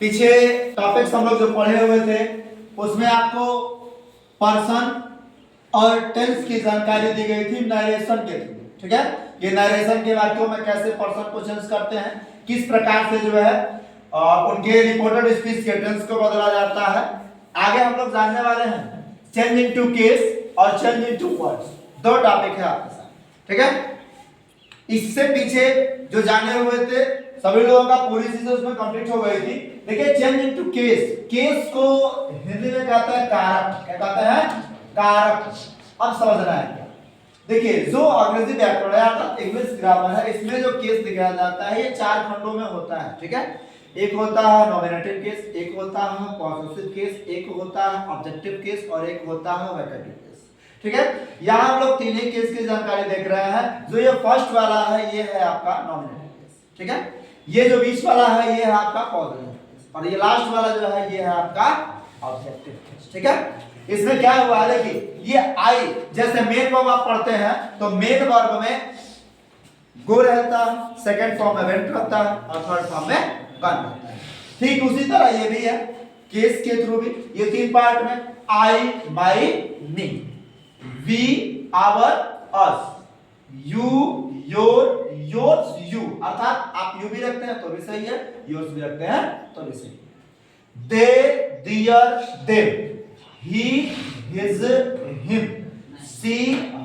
पीछे टॉपिक्स हम लोग जो पढ़े हुए थे उसमें आपको पर्सन और टेंस की जानकारी दी गई थी नरेशन के थ्रू। ठीक है, ये नरेशन के वाक्यों में कैसे पर्सन को चेंज करते हैं, किस प्रकार से जो है उनके रिपोर्टेड स्पीच के टेंस को बदला जाता है। आगे हम लोग जानने वाले हैं चेंज इनटू केस और चेंज इनटू वर्ड्स, दो टॉपिक है आपके साथ। ठीक है, इससे पीछे जो जाने हुए थे सभी लोगों का पूरी चीज उसमें कंप्लीट हो गई थी। देखिए चेंज इनटू केस, केस को हिंदी में कहते हैं कारक। क्या कहते हैं? कारक। अब समझना है क्या, देखिए जो अंग्रेजी व्याकरण है अर्थात इंग्लिश ग्रामर है, इसमें जो केस दिखाया जाता है ये चार खंडों में होता है। ठीक है, एक होता है नॉमिनेटिव केस, एक होता है पॉसेसिव केस, एक होता है ऑब्जेक्टिव केस और एक होता है वैकल्पिक केस। ठीक है, यहाँ हम लोग तीन ही केस की जानकारी देख रहे हैं। जो ये फर्स्ट वाला है ये है आपका नॉमिनेटिव केस। ठीक है, ये जो बीच वाला है ये है आपका पॉजिटिव केस और ये लास्ट वाला जो है ये है आपका ऑब्जेक्टिव केस। ठीक है, इसमें क्या हुआ है देखिए, ये आई जैसे मेन वर्ब आप पढ़ते हैं तो मेन वर्ब में गो रहता है, सेकंड फॉर्म में वेंट रहता है और थर्ड फॉर्म में गन रहता है। ठीक उसी तरह ये भी है केस के थ्रू भी, ये तीन पार्ट में I my me, we our us, you your yours you, अर्थात आप यू भी रखते हैं तो भी सही है, योर्स भी रखते हैं तो भी सही है। दे दियर them, he his him, she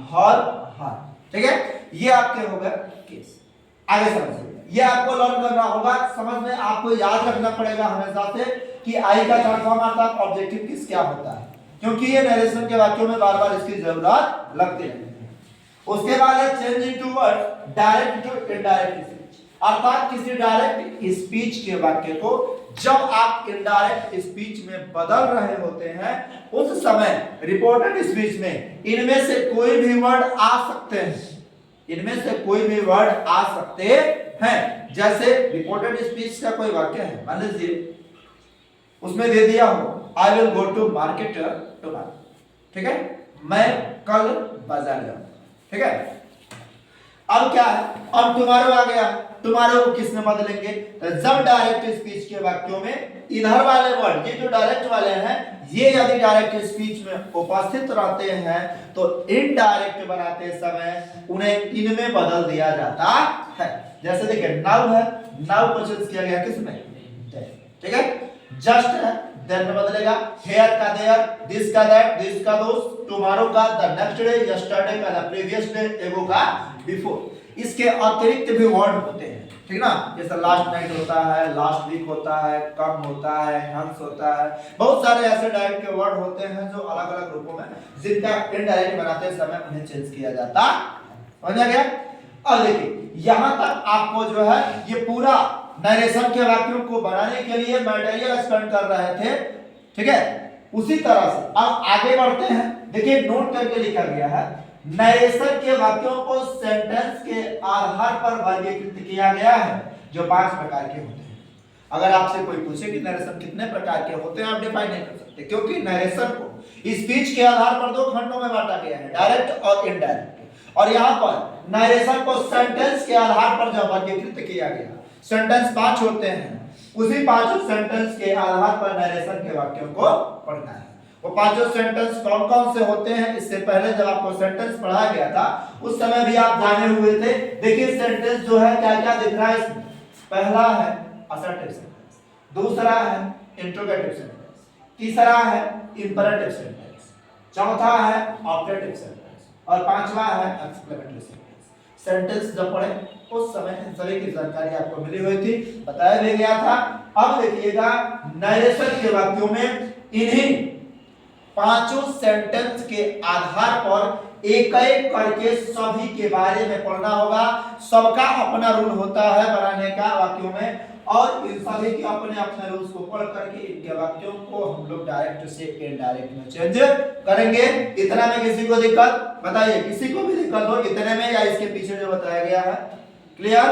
her her। ठीक है, ये आपके हो गए केस। आगे समझिए, ये आपको लर्न करना होगा, समझ में आपको याद रखना पड़ेगा हमेशा से कि आई का थर्ड फॉर्म अर्थात ऑब्जेक्टिव केस क्या होता है, क्योंकि ये नरेशन के वाक्यों में बार-बार इसकी जरूरत लगती है। उसके बाद है change into word, direct to indirect speech, अर्थात किसी डायरेक्ट स्पीच के वाक्य को जब आप इनडायरेक्ट स्पीच में बदल रहे होते हैं उस समय रिपोर्टेड स्पीच में इनमें से कोई भी वर्ड आ सकते हैं, इनमें से कोई भी वर्ड आ सकते हैं। जैसे रिपोर्टेड स्पीच का कोई वाक्य है, मान लीजिए उसमें दे दिया हो I will go to market tomorrow. ठीक है, मैं कल बाजार जाऊंगा। ठीक है, अब क्या है, अब टुमारो आ गया, टुमारो को किसने बदलेंगे? तो जब डायरेक्ट स्पीच के वाक्यों में इधर वाले वर्ड, ये जो डायरेक्ट वाले हैं ये यदि डायरेक्ट स्पीच में उपस्थित रहते हैं तो इनडायरेक्ट बनाते समय उन्हें इनमें बदल दिया जाता है। जैसे देखिए नाउ है, नाउ को चेंज किया गया किसमें? ठीक है, जस्ट है देन में बदलेगा, हेयर का देयर, दिस का दैट, दिस का दोस, टुमारो का द नेक्स्ट डे, यस्टरडे का द प्रीवियस डे, एगो का बिफोर। इसके अतिरिक्त भी वर्ड होते हैं, ठीक ना, जैसे लास्ट नाइट होता है, लास्ट वीक होता है, कम होता है, हंस होता है, बहुत सारे ऐसे डायरेक्ट के वर्ड होते हैं जो अलग अलग रूपों में जिनका इनडायरेक्ट बनाते समय उन्हें चेंज किया जाता। समझ आ गया? अब देखिए यहां तक आपको जो है ये पूरा नरेशन के वाक्यों को बनाने के लिए मटेरियल एक्सपेंड कर रहे थे। ठीक है, उसी तरह से अब आगे बढ़ते हैं। देखिए नोट करके लिखा गया है नरेशन के वाक्यों को सेंटेंस के आधार पर वर्गीकृत किया गया है जो 5 प्रकार के होते हैं। अगर आपसे कोई पूछे कि नरेशन कितने प्रकार के होते हैं, आप डिफाइन नहीं कर सकते, क्योंकि नरेशन को स्पीच के आधार पर 2 खंडों में बांटा गया है, डायरेक्ट और इनडायरेक्ट। और यहाँ पर नरेशन को सेंटेंस के आधार पर जब वर्गीकृत किया गया, सेंटेंस 5 होते हैं, उसी 5 सेंटेंस के आधार पर नरेशन के वाक्यों को पढ़ना है। वो 5 सेंटेंस कौन कौन से होते हैं, इससे पहले जब आपको सेंटेंस पढ़ाया गया था उस समय भी आप जाने हुए थे। देखिए सेंटेंस जो है क्या क्या दिख रहा है इसमें। पहला है असर्टिव सेंटेंस, दूसरा है इंट्रोगेटिव सेंटेंस, तीसरा है इंपरेटिव सेंटेंस, चौथा है ऑब्जेक्टिव सेंटेंस और पांचवा है एक्सक्लेमेटरी सेंटेंस। सेंटेंस जब पढ़े उस समय इन सभी की जानकारी आपको मिली हुई थी, बताया भी गया था। अब देखिएगा नरेशन के वाक्यों में इन्हीं 5 सेंटेंस के आधार पर एक एक करके सभी के बारे में पढ़ना होगा। सबका अपना रूल होता है बनाने का वाक्यों में, और इन सभी के अपने अपने रूल्स को पढ़ करके इनके वाक्यों को हम लोग डायरेक्ट से इनडायरेक्ट में चेंज करेंगे। इतना में किसी को दिक्कत बताइए, किसी को भी दिक्कत हो इतने में या इसके पीछे जो बताया गया है? क्लियर?